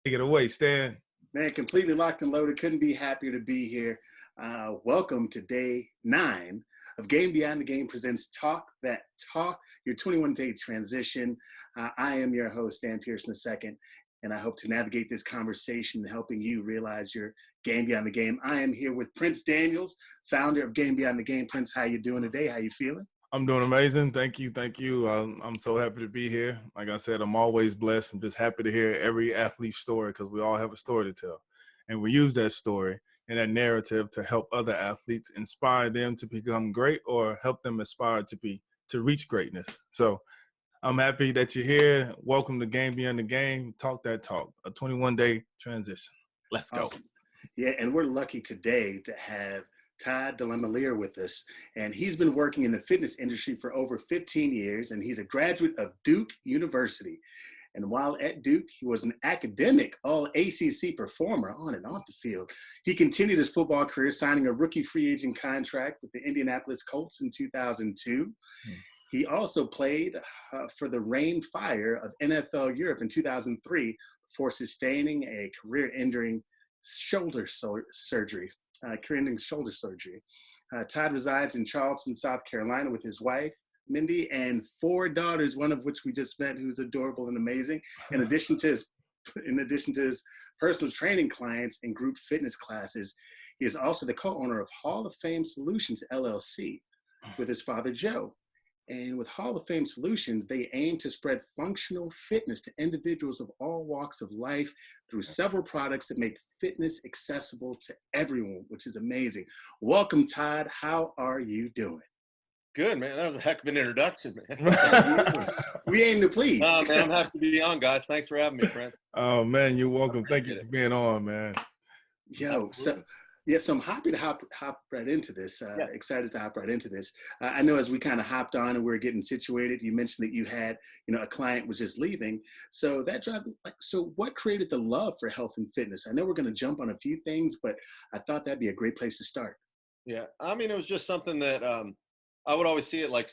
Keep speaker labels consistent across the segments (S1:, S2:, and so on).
S1: Take it away, Stan.
S2: Man, completely locked and loaded. Couldn't be happier to be here. Welcome to day 9 of Game Beyond the Game presents Talk That Talk, your 21-day transition. I am your host, Stan Pearson II, and I hope to navigate this conversation helping you realize your game beyond the game. I am here with Prince Daniels, founder of Game Beyond the Game. Prince, how you doing today? How you feeling?
S1: I'm doing amazing. Thank you. I'm so happy to be here. Like I said, I'm always blessed. I'm just happy to hear every athlete's story because we all have a story to tell. And we use that story and that narrative to help other athletes, inspire them to become great or help them aspire to reach greatness. So I'm happy that you're here. Welcome to Game Beyond the Game. Talk that talk, a 21-day transition. Let's go.
S2: Awesome. Yeah, and we're lucky today to have Todd DeLamielleure with us, and he's been working in the fitness industry for over 15 years, and he's a graduate of Duke University. And while at Duke, he was an academic All-ACC performer on and off the field. He continued his football career, signing a rookie free agent contract with the Indianapolis Colts in 2002. He also played for the Rhein Fire of NFL Europe in 2003 before sustaining a career-ending shoulder surgery. Todd resides in Charleston, South Carolina with his wife, Mindy, and 4 daughters, one of which we just met, who's adorable and amazing. In addition to his personal training clients and group fitness classes, he is also the co-owner of Hall of Fame Solutions, LLC, with his father, Joe. And with Hall of Fame Solutions, they aim to spread functional fitness to individuals of all walks of life through several products that make fitness accessible to everyone, which is amazing. Welcome, Todd. How are you doing?
S3: Good, man. That was a heck of an introduction, man.
S2: We aim to please.
S3: Man, I'm happy to be on, guys. Thanks for having me, Prince.
S1: Oh, man, you're welcome. Thank you for being on, man.
S2: So I'm happy to hop right into this. Excited to hop right into this. I know as we kind of hopped on and we were getting situated, you mentioned that you had, a client was just leaving. So so what created the love for health and fitness? I know we're going to jump on a few things, but I thought that'd be a great place to start.
S3: Yeah, I mean, it was just something that I would always see it like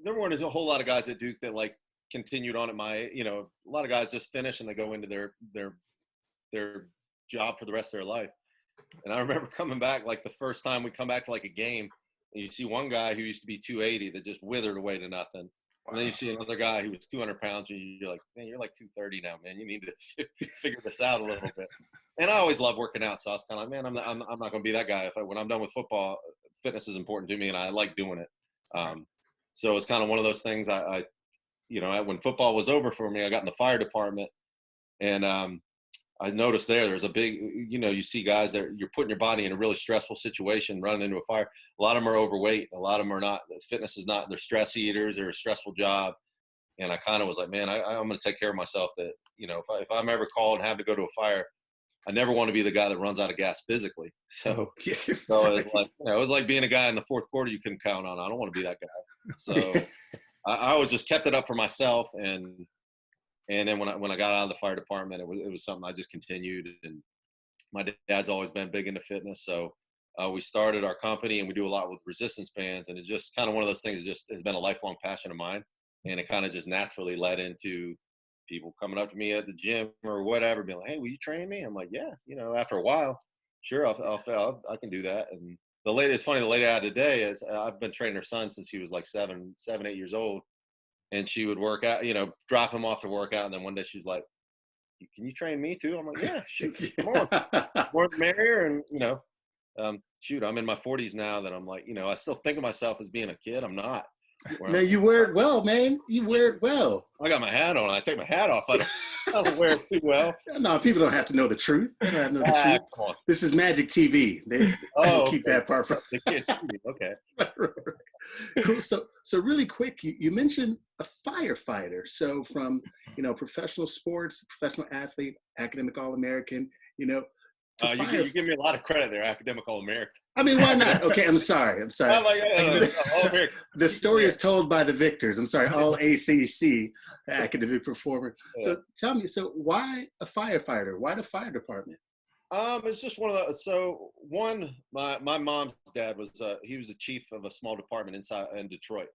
S3: there weren't a whole lot of guys at Duke that like continued on at my, a lot of guys just finish and they go into their job for the rest of their life. And I remember coming back, like the first time we come back to like a game, and you see one guy who used to be 280 that just withered away to nothing. And then you see another guy who was 200 pounds, and you're like, man, you're like 230 now, man. You need to figure this out a little bit. And I always love working out, so I was kind of like, man, I'm not going to be that guy. When I'm done with football, fitness is important to me, and I like doing it. So it's kind of one of those things. When football was over for me, I got in the fire department, and I noticed there's a big, you see guys that you're putting your body in a really stressful situation, running into a fire. A lot of them are overweight. A lot of them are not. Fitness is not. They're stress eaters. They're a stressful job. And I kind of was like, man, I'm going to take care of myself. That if I'm ever called and have to go to a fire, I never want to be the guy that runs out of gas physically. So it was like being a guy in the fourth quarter you couldn't count on. I don't want to be that guy. So I always just kept it up for myself. And then when I got out of the fire department, it was something I just continued. And my dad's always been big into fitness. So we started our company, and we do a lot with resistance bands. And it's just kind of one of those things that just has been a lifelong passion of mine. And it kind of just naturally led into people coming up to me at the gym or whatever, being like, hey, will you train me? I'm like, yeah, after a while, sure, I can do that. And the lady I had today is I've been training her son since he was like 7, 8 years old. And she would work out, drop him off to work out. And then one day she's like, can you train me too? I'm like, yeah, shoot, come on. More the merrier. And, shoot, I'm in my 40s now that I'm like, I still think of myself as being a kid. I'm not.
S2: No, you wear it well, man. You wear it well.
S3: I got my hat on. I take my hat off. I don't wear it too well.
S2: No, people don't have to know the truth. They don't have to know the truth.
S3: Come on.
S2: This is Magic TV. They keep that part from.
S3: The kids. Okay.
S2: Cool. So really quick, you mentioned a firefighter. So from, professional sports, professional athlete, academic All-American,
S3: you give me a lot of credit there, academic All-American.
S2: I mean, why not? Okay, I'm sorry. The story is told by the victors. I'm sorry, All-ACC academic performer. Yeah. So tell me, why a firefighter? Why the fire department?
S3: It's just one of those. So my mom's dad was he was the chief of a small department in Detroit.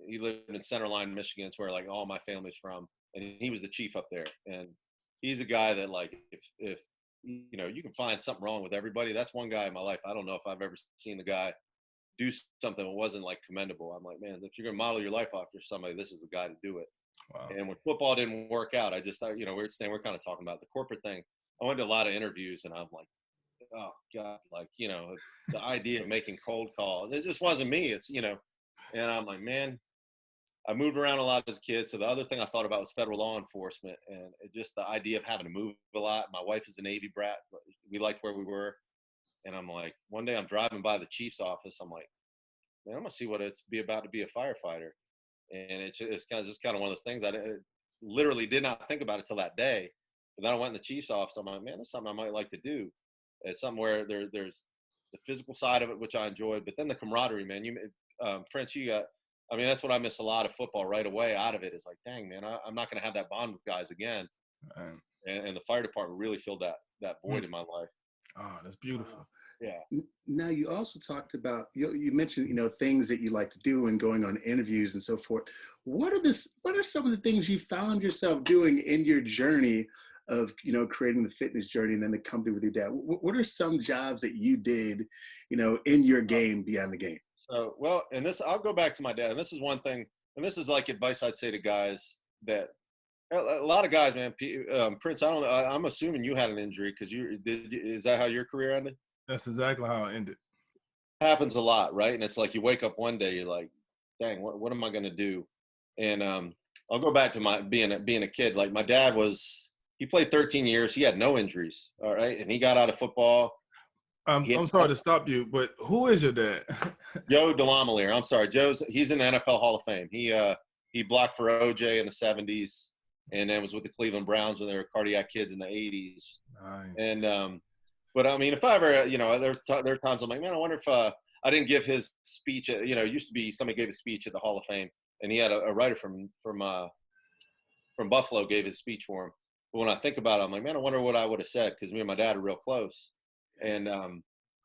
S3: He lived in Centerline, Michigan. It's where like all my family's from, and he was the chief up there. And he's a guy that like, if you know, you can find something wrong with everybody. That's one guy in my life. I don't know if I've ever seen the guy do something that wasn't like commendable. I'm like, man, if you're going to model your life after somebody, this is the guy to do it.
S1: Wow.
S3: And when football didn't work out, you know, we're kind of talking about the corporate thing. I went to a lot of interviews and I'm like, oh God, like, you know, the idea of making cold calls, it just wasn't me. It's, you know, and I'm like, man, I moved around a lot as a kid. So the other thing I thought about was federal law enforcement, and just the idea of having to move a lot. My wife is a Navy brat. We liked where we were. And I'm like, one day I'm driving by the chief's office. I'm like, man, I'm gonna see what it's be about to be a firefighter. And it's kind of one of those things literally did not think about it till that day. But then I went in the chief's office. I'm like, man, that's something I might like to do. It's something where there's the physical side of it, which I enjoyed, but then the camaraderie, man. Prince, I mean, that's what I miss a lot of football right away out of it. Is like, dang, man, I'm not going to have that bond with guys again. And the fire department really filled that void in my life.
S1: Oh, that's beautiful.
S3: Yeah.
S2: Now, you also talked about, you mentioned, you know, things that you like to do and going on interviews and so forth. What are some of the things you found yourself doing in your journey of, you know, creating the fitness journey and then the company with your dad? What are some jobs that you did, you know, in your game beyond the game?
S3: So, well, and this, I'll go back to my dad. And this is one thing, and this is like advice I'd say to guys that, a lot of guys, man, Prince, I don't know, I'm assuming you had an injury because is that how your career ended?
S1: That's exactly how it ended.
S3: Happens a lot, right? And it's like you wake up one day, you're like, dang, what am I going to do? And I'll go back to my being a kid. Like my dad he played 13 years. He had no injuries, all right? And he got out of football.
S1: I'm sorry to stop you, but who is your dad?
S3: Joe DeLamielleure. I'm sorry. He's in the NFL Hall of Fame. He blocked for OJ in the 70s and then was with the Cleveland Browns when they were cardiac kids in the 80s.
S1: Nice.
S3: And but I mean, if I ever, you know, there are times I'm like, man, I wonder if I didn't give his speech. You know, it used to be somebody gave a speech at the Hall of Fame, and he had a writer from Buffalo gave his speech for him. But when I think about it, I'm like, man, I wonder what I would have said because me and my dad are real close. And you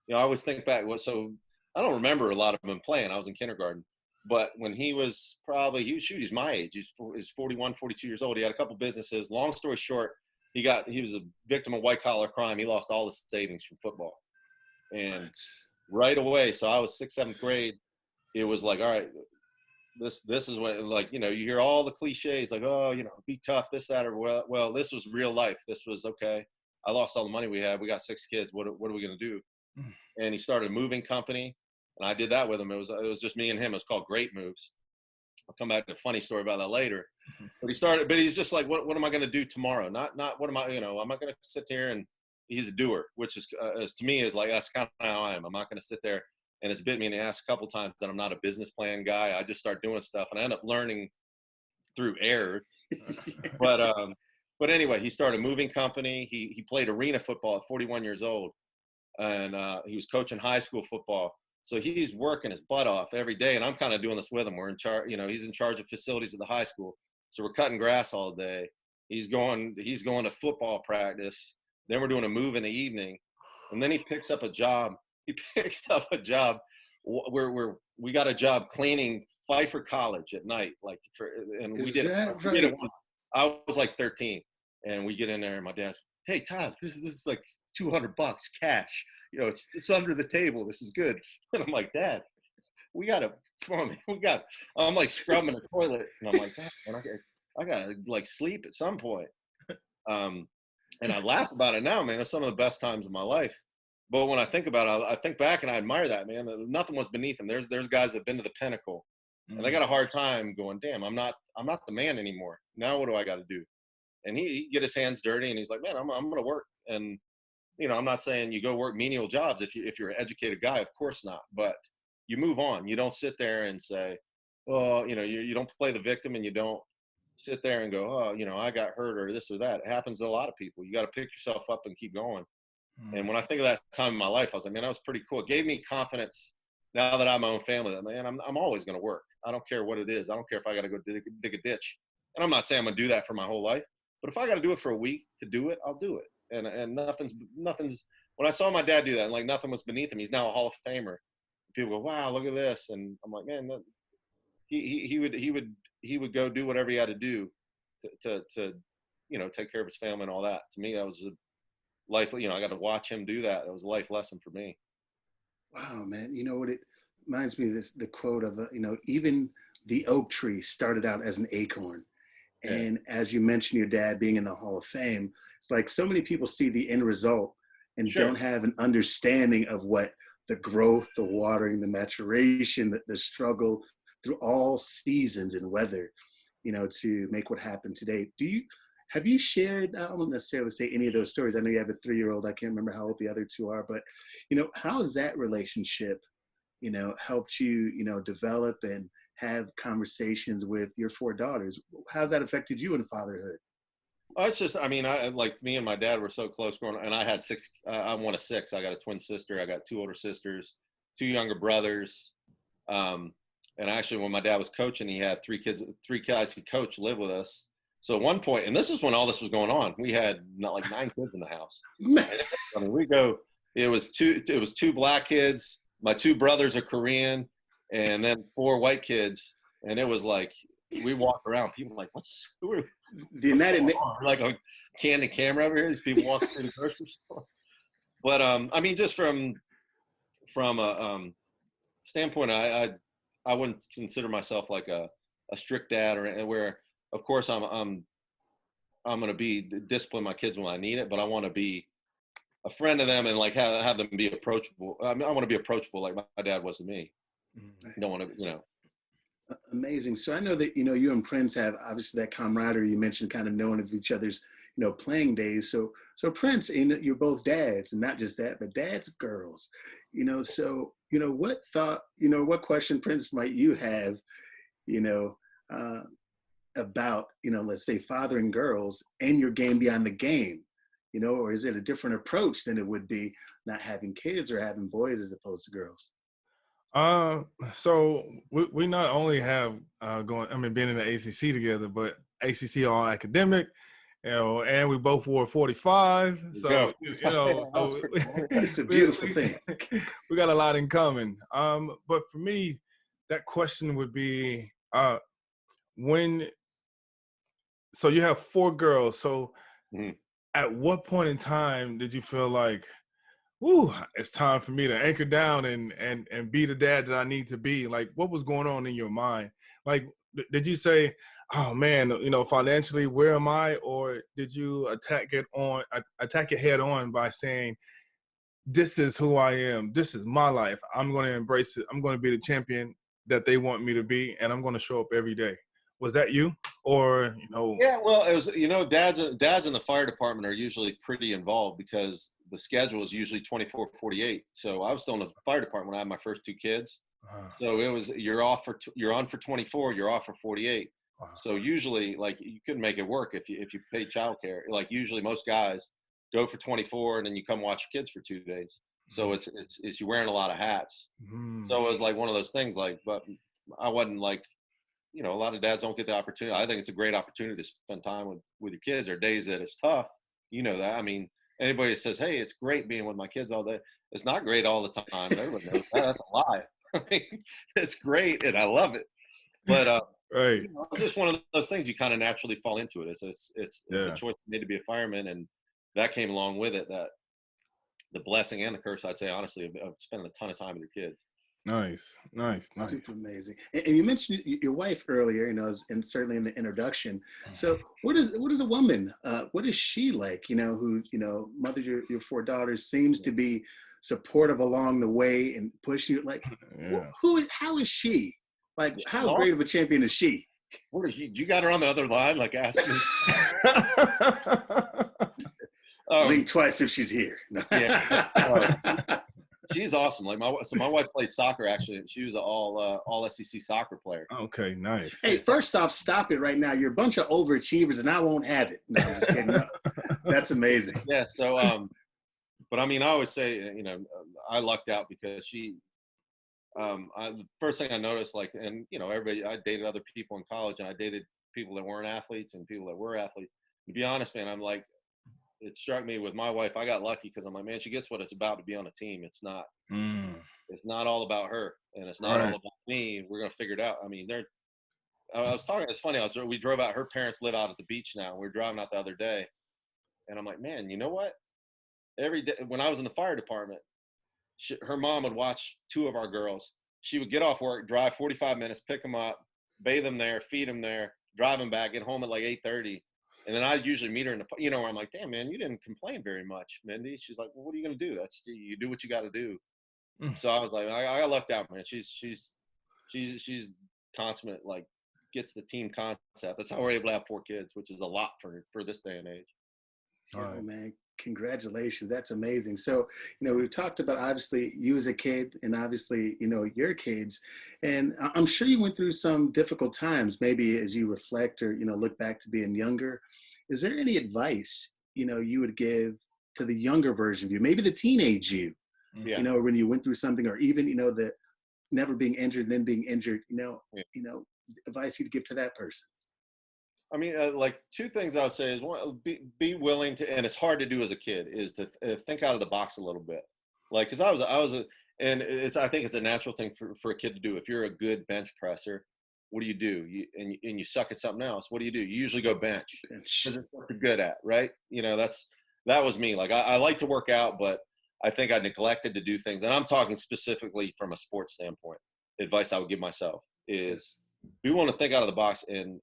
S3: know, I always think back. So I don't remember a lot of him playing. I was in kindergarten, but when he's my age. He's 41, 42 years old. He had a couple businesses. Long story short, he was a victim of white collar crime. He lost all his savings from football, and right away. So I was 6th, 7th grade. It was like, all right, this is when, like, you know, you hear all the cliches like, oh, you know, be tough, this, that, or well, this was real life. This was okay. I lost all the money we had. We got 6 kids. What are we going to do? And he started a moving company, and I did that with him. It was just me and him. It was called Great Moves. I'll come back to a funny story about that later. But he's just like, what am I going to do tomorrow? Not what am I, you know, I'm not going to sit here and he's a doer, which is to me is like, that's kind of how I am. I'm not going to sit there, and it's bit me in the ass a couple times that I'm not a business plan guy. I just start doing stuff and I end up learning through error. But anyway, he started a moving company. He played arena football at 41 years old, and he was coaching high school football. So he's working his butt off every day, and I'm kind of doing this with him. We're in charge, you know, he's in charge of facilities at the high school. So we're cutting grass all day. He's going to football practice. Then we're doing a move in the evening, and then he picks up a job. Where we got a job cleaning Pfeiffer College at night, we did it. I was like 13, and we get in there, and my dad's, hey Todd, this is like $200 cash. You know, it's under the table. This is good. And I'm like, Dad, I'm like scrubbing the toilet, and I'm like, Dad, I gotta like sleep at some point. And I laugh about it now, man. It's some of the best times of my life. But when I think about it, I think back and I admire that, man. Nothing was beneath them. There's guys that've been to the pinnacle, and they got a hard time going, damn, I'm not the man anymore. Now what do I got to do? And he get his hands dirty, and he's like, man, I'm gonna work. And you know, I'm not saying you go work menial jobs if you're an educated guy, of course not. But you move on. You don't sit there and say, oh, you know, you don't play the victim, and you don't sit there and go, oh, you know, I got hurt or this or that. It happens to a lot of people. You got to pick yourself up and keep going. And when I think of that time in my life, I was like, man, that was pretty cool. It gave me confidence now that I have my own family. That, man, I'm always going to work. I don't care what it is. I don't care if I got to go dig a ditch. And I'm not saying I'm going to do that for my whole life. But if I got to do it for a week to do it, I'll do it. And nothing's when I saw my dad do that, and like nothing was beneath him. He's now a Hall of Famer. People go, wow, look at this. And I'm like, man, he would go do whatever he had to do to take care of his family and all that. To me, that was a life, I got to watch him do that. It was a life lesson for me.
S2: Wow, man. You know what, it reminds me of the quote of, even the oak tree started out as an acorn.
S3: Yeah.
S2: And as you mentioned, your dad being in the Hall of Fame, it's like so many people see the end result and
S3: Sure.
S2: don't have an understanding of what the growth, the watering, the maturation, the struggle through all seasons and weather, to make what happened today. Have you shared, I don't necessarily say any of those stories. I know you have a 3-year-old. I can't remember how old the other two are, but, how has that relationship, helped you, develop and have conversations with your 4 daughters? How's that affected you in fatherhood?
S3: It's just, I like me and my dad were so close growing up, and I had 6, I'm one of 6. I got a twin sister. I got 2 older sisters, 2 younger brothers. And actually when my dad was coaching, he had 3 guys he coached live with us. So at one point, and this is when all this was going on, we had not like 9 kids in the house. I mean, it was 2 black kids. My 2 brothers are Korean, and then 4 white kids. And it was like, we walked around, people were like, what's going on? We're like, can the camera over here? These people walking through the grocery store. But I mean, just from a standpoint, I wouldn't consider myself like a strict dad, or where, of course, I'm going to be discipline my kids when I need it, but I want to be a friend to them and like have them be approachable. I want to be approachable like my dad was to me. I don't want to,
S2: Amazing. So I know that, you and Prince have obviously that camaraderie you mentioned, kind of knowing of each other's, playing days. So Prince, you're both dads, and not just that, but dads of girls, so, what question, Prince, might you have, about, let's say fathering girls and your game beyond the game, or is it a different approach than it would be not having kids or having boys as opposed to girls?
S1: So we not only have being in the ACC together, but ACC all academic, and we both wore 45. So so
S2: it's a beautiful thing.
S1: We got a lot in common. But for me, that question would be so you have 4 girls. So at what point in time did you feel like, woo, it's time for me to anchor down and be the dad that I need to be? Like, what was going on in your mind? Like, did you say, oh man, financially, where am I? Or did you attack it head on by saying, this is who I am. This is my life. I'm going to embrace it. I'm going to be the champion that they want me to be, and I'm going to show up every day. Was that you? Or,
S3: Yeah, well, it was, dads in the fire department are usually pretty involved because the schedule is usually 24/48. So I was still in the fire department when I had my first 2 kids. So it was, you're on for 24, you're off for 48. So usually, like, you couldn't make it work if you pay childcare. Like, usually most guys go for 24 and then you come watch your kids for 2 days. So it's you're wearing a lot of hats. So it was like one of those things, like, but I wasn't like, a lot of dads don't get the opportunity. I think it's a great opportunity to spend time with your kids. There are days that it's tough. That. I mean, anybody that says, hey, it's great being with my kids all day, it's not great all the time. Everybody knows that. That's a lie. I mean, it's great and I love it. But
S1: right.
S3: It's just one of those things you kind of naturally fall into it. It's the choice made to be a fireman, and that came along with it. That the blessing and the curse, I'd say, honestly, of spending a ton of time with your kids.
S1: Nice.
S2: Super amazing. And you mentioned your wife earlier, and certainly in the introduction. So what is a woman? What is she like? Who mothered your 4 daughters, seems to be supportive along the way and pushing you. Like, how is she? Like, how great of a champion is she?
S3: What is you got her on the other line? Like, ask me.
S2: Blink twice if she's here.
S3: She's awesome. Like my wife played soccer actually, and she was an all SEC soccer player.
S1: Okay, nice.
S2: Hey, first off, stop it right now. You're a bunch of overachievers, and I won't have it. No, I'm just kidding. No. That's amazing.
S3: Yeah. So, but I mean, I always say, I lucked out because she. The first thing I noticed, like, and everybody, I dated other people in college, and I dated people that weren't athletes and people that were athletes. To be honest, man, I'm like, it struck me with my wife. I got lucky because I'm like, man, she gets what it's about to be on a team. It's not all about her, and it's not all about me. We're gonna figure it out. I mean, I was talking. It's funny. We drove out. Her parents live out at the beach now. We were driving out the other day, and I'm like, man, you know what? Every day when I was in the fire department, her mom would watch two of our girls. She would get off work, drive 45 minutes, pick them up, bathe them there, feed them there, drive them back, get home at like 8:30. And then I'd usually meet her in the, where I'm like, damn, man, you didn't complain very much, Mindy. She's like, well, what are you going to do? You do what you got to do. So I was like, I got left out, man. She's consummate, like gets the team concept. That's how we're able to have 4 kids, which is a lot for this day and age.
S2: Oh, man. Congratulations. That's amazing. So, we've talked about obviously you as a kid and obviously, your kids, and I'm sure you went through some difficult times, maybe as you reflect or, look back to being younger. Is there any advice, you would give to the younger version of you, maybe the teenage you, when you went through something, or even, the never being injured, then being injured, advice you'd give to that person?
S3: I mean, like 2 things I would say is one, be willing to, and it's hard to do as a kid, is to think out of the box a little bit. Like, cause and I think it's a natural thing for a kid to do. If you're a good bench presser, what do? And you suck at something else. What do? You usually go bench. Because it's what you're good at, right? That was me. Like I like to work out, but I think I neglected to do things. And I'm talking specifically from a sports standpoint. Advice I would give myself is be willing to think out of the box and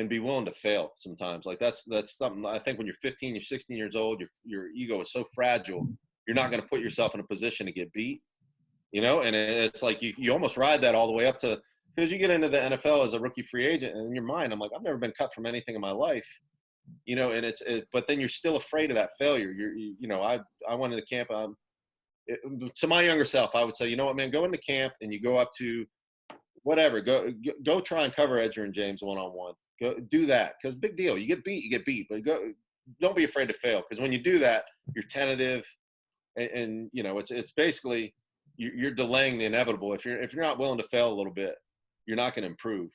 S3: be willing to fail sometimes. Like that's something I think when you're 15, you're 16 years old, your ego is so fragile. You're not going to put yourself in a position to get beat, and it's like you almost ride that all the way up to, because you get into the NFL as a rookie free agent, and in your mind, I'm like, I've never been cut from anything in my life, and but then you're still afraid of that failure. I went into camp. To my younger self, I would say, you know what, man, go into camp and you go up to whatever, go try and cover Edger and James one-on-one. Go do that, because big deal. You get beat, but don't be afraid to fail, because when you do that, you're tentative, and it's basically you're delaying the inevitable. If you're not willing to fail a little bit, you're not going to improve.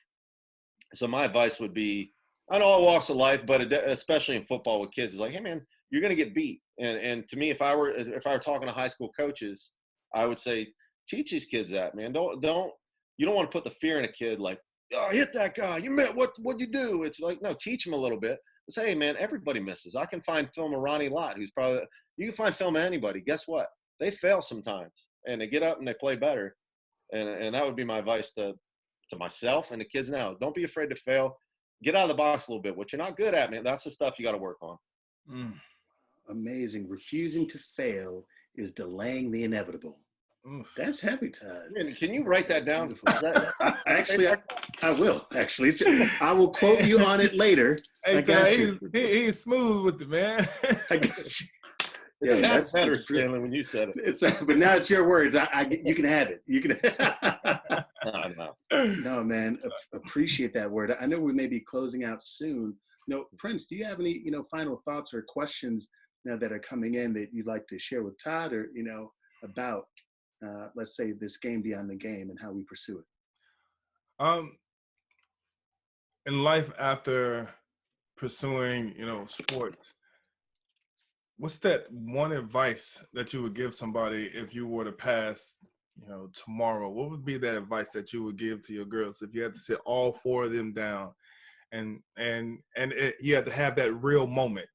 S3: So my advice would be, on all walks of life, but especially in football with kids, is like, hey man, you're going to get beat. And to me, if I were talking to high school coaches, I would say, teach these kids that, man. You don't want to put the fear in a kid, like, oh, hit that guy. You meant what you do? It's like, no, teach them a little bit. Say, hey man, everybody misses. I can find film of Ronnie Lott, you can find film of anybody. Guess what? They fail sometimes, and they get up and they play better. And that would be my advice to myself and the kids now. Don't be afraid to fail. Get out of the box a little bit. What you're not good at, man, that's the stuff you got to work on.
S2: Amazing. Refusing to fail is delaying the inevitable. That's heavy, Todd.
S3: Can you write that down?
S2: Actually, I will. Actually, I will quote you on it later.
S1: Hey,
S2: I got you.
S1: He's smooth with it, man.
S2: I got you.
S3: It sounds better, Stanley, when you said it.
S2: But now it's your words. You can have it. You can.
S3: No.
S2: No, man. Appreciate that word. I know we may be closing out soon. Prince, do you have any final thoughts or questions now that are coming in that you'd like to share with Todd, or about let's say this game beyond the game and how we pursue it?
S1: In life after pursuing sports, what's that one advice that you would give somebody if you were to pass tomorrow? What would be that advice that you would give to your girls if you had to sit all 4 of them down and you had to have that real moment,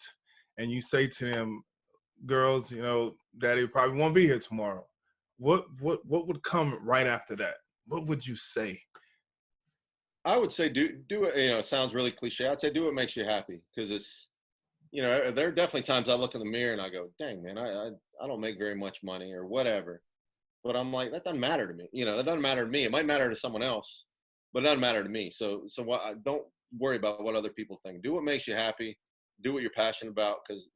S1: and you say to them, girls, Daddy probably won't be here tomorrow? What would come right after that? What would you say?
S3: I would say do it. It sounds really cliche. I'd say do what makes you happy, because it's, there are definitely times I look in the mirror and I go, dang man, I don't make very much money or whatever, but I'm like, that doesn't matter to me. That doesn't matter to me. It might matter to someone else, but it doesn't matter to me. So don't worry about what other people think. Do what makes you happy. Do what you're passionate about, because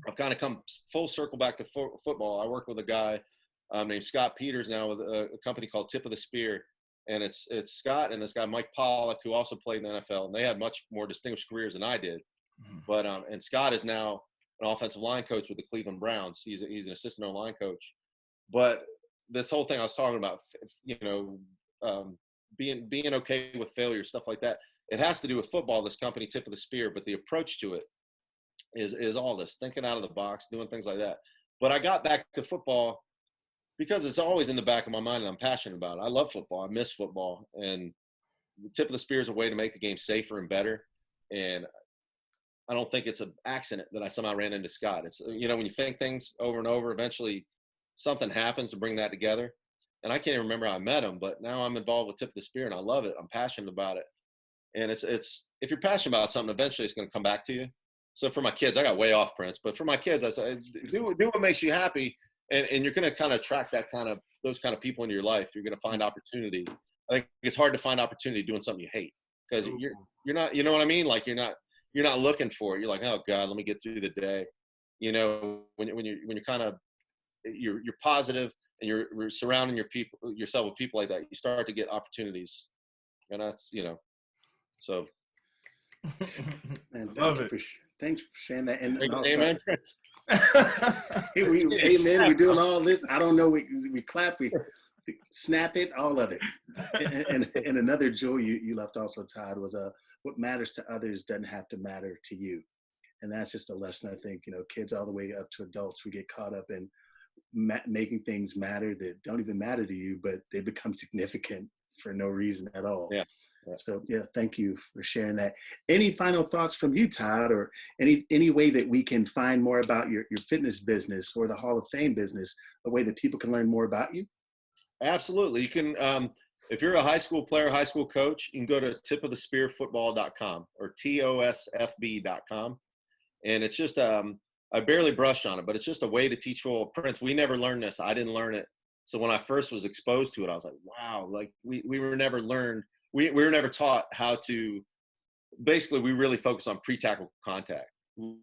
S3: I've kind of come full circle back to football. I work with a guy named Scott Peters now with a company called Tip of the Spear. And it's Scott and this guy, Mike Pollock, who also played in the NFL. And they had much more distinguished careers than I did. But and Scott is now an offensive line coach with the Cleveland Browns. He's an assistant line coach. But this whole thing I was talking about, being okay with failure, stuff like that, it has to do with football, this company, Tip of the Spear. But the approach to it is all this, thinking out of the box, doing things like that. But I got back to football because it's always in the back of my mind and I'm passionate about it. I love football. I miss football. And the tip of the spear is a way to make the game safer and better. And I don't think it's an accident that I somehow ran into Scott. It's, you know, when you think things over and over, eventually something happens to bring that together. And I can't even remember how I met him, but now I'm involved with Tip of the Spear and I love it. I'm passionate about it. And it's if you're passionate about something, eventually it's going to come back to you. So for my kids, I got way off, Prince, but for my kids, I say, do what makes you happy. And you're going to kind of attract those kind of people into your life. You're going to find opportunity. I think it's hard to find opportunity doing something you hate, because you're not, you know what I mean? Like you're not looking for it. You're like, oh God, let me get through the day. You know, when you're kind of, you're positive and you're surrounding yourself with people like that, you start to get opportunities. And that's, you know, so.
S2: Man,
S1: Love it.
S2: Thanks for sharing that. And
S3: Amen.
S2: Amen. We're doing all this. I don't know. We clap, we snap it, all of it. And another jewel you left also, Todd, was what matters to others doesn't have to matter to you. And that's just a lesson, I think, you know, kids all the way up to adults, we get caught up in making things matter that don't even matter to you, but they become significant for no reason at all.
S3: Yeah.
S2: So yeah, thank you for sharing that. Any final thoughts from you, Todd, or any way that we can find more about your fitness business or the Hall of Fame business, a way that people can learn more about you?
S3: Absolutely. You can, if you're a high school player, high school coach, you can go to tipofthespearfootball.com or TOSFB.com. And it's just, I barely brushed on it, but it's just a way to teach full Prince. We never learned this. I didn't learn it. So when I first was exposed to it, I was like, wow, like we were never learned. We were never taught how to, basically we really focus on pre-tackle contact.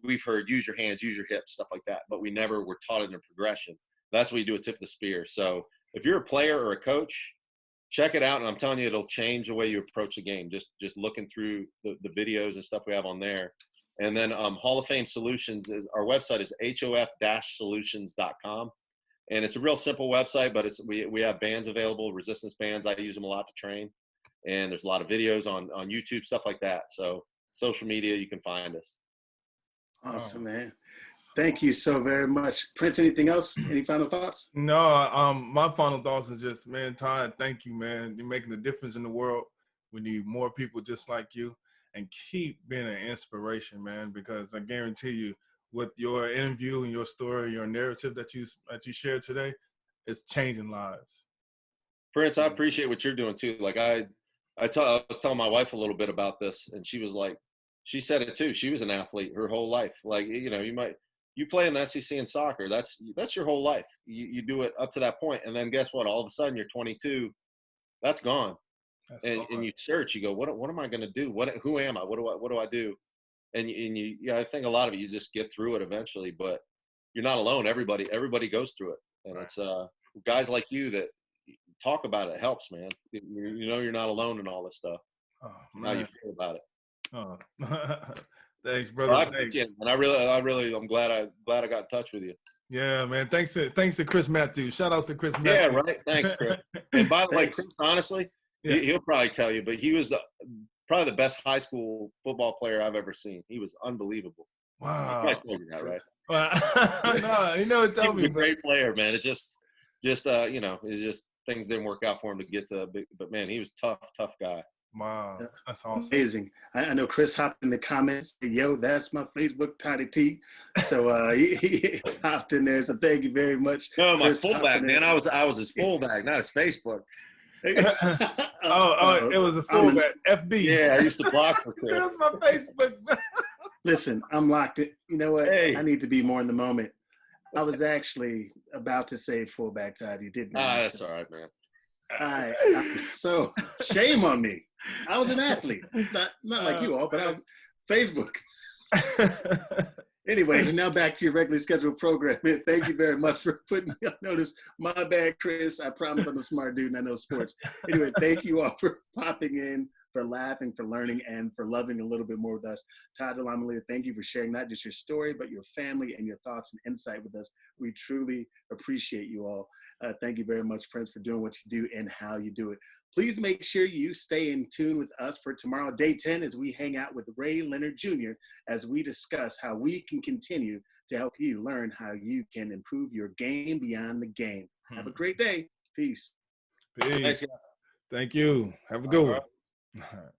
S3: We've heard use your hands, use your hips, stuff like that, but we never were taught it in progression. That's what you do at Tip of the Spear. So if you're a player or a coach, check it out. And I'm telling you, it'll change the way you approach the game. Just looking through the videos and stuff we have on there. And then Hall of Fame Solutions our website is hof-solutions.com. And it's a real simple website, but we have bands available, resistance bands. I use them a lot to train. And there's a lot of videos on YouTube, stuff like that. So social media, you can find us.
S2: Awesome, man. Thank you so very much. Prince, anything else? Any final thoughts?
S1: No, my final thoughts is just, man, Todd, thank you, man. You're making a difference in the world. We need more people just like you, and keep being an inspiration, man, because I guarantee you, with your interview and your story, your narrative that you shared today, it's changing lives.
S3: Prince, I appreciate what you're doing too. Like I was telling my wife a little bit about this, and she was like, she said it too. She was an athlete her whole life. Like, you know, you play in the SEC in soccer. That's your whole life. You do it up to that point, and then guess what? All of a sudden, you're 22. That's gone. And you search. You go, what am I going to do? Who am I? What do I do? And I think a lot of it, you just get through it eventually. But you're not alone. Everybody goes through it, and right. It's guys like you that talk about it helps, man. You know, you're not alone in all this stuff.
S1: Oh,
S3: how you feel about it.
S1: Oh. Thanks, brother.
S3: Well,
S1: thanks.
S3: And I'm glad I got in touch with you.
S1: Yeah, man. Thanks to Chris Matthews. Shout outs to Chris Matthews.
S3: Yeah, right. Thanks, Chris. And by the way, Chris, honestly, he'll probably tell you, but he was probably the best high school football player I've ever seen. He was unbelievable.
S1: Wow.
S3: I told you that, right?
S1: No, he never told me.
S3: He was a great player, man. It's just you know, it's just things didn't work out for him to get to. But man, he was tough guy.
S1: Wow, that's awesome.
S2: Amazing. I know Chris hopped in the comments. Yo, that's my Facebook, Toddy T. So he hopped in there. So thank you very much.
S3: No, my fullback, man. I was his fullback, not his Facebook.
S1: It was a fullback. FB.
S3: Yeah, I used to block for Chris.
S1: It was my Facebook.
S2: Listen, I'm locked in. You know what?
S3: Hey.
S2: I need to be more in the moment. I was actually about to say fullback, Todd. You didn't.
S3: That's all right, man.
S2: I'm so shame on me. I was an athlete, not like you all, but I was Facebook. Anyway, now back to your regularly scheduled program. Thank you very much for putting me on notice. My bad, Chris. I promise I'm a smart dude and I know sports. Anyway, thank you all for popping in, for laughing, for learning, and for loving a little bit more with us. Todd DeLamielleure, thank you for sharing not just your story, but your family and your thoughts and insight with us. We truly appreciate you all. Thank you very much, Prince, for doing what you do and how you do it. Please make sure you stay in tune with us for tomorrow, day 10, as we hang out with Ray Leonard Jr., as we discuss how we can continue to help you learn how you can improve your game beyond the game. Have a great day. Peace.
S1: Peace. Thank you. Have a good one. All right.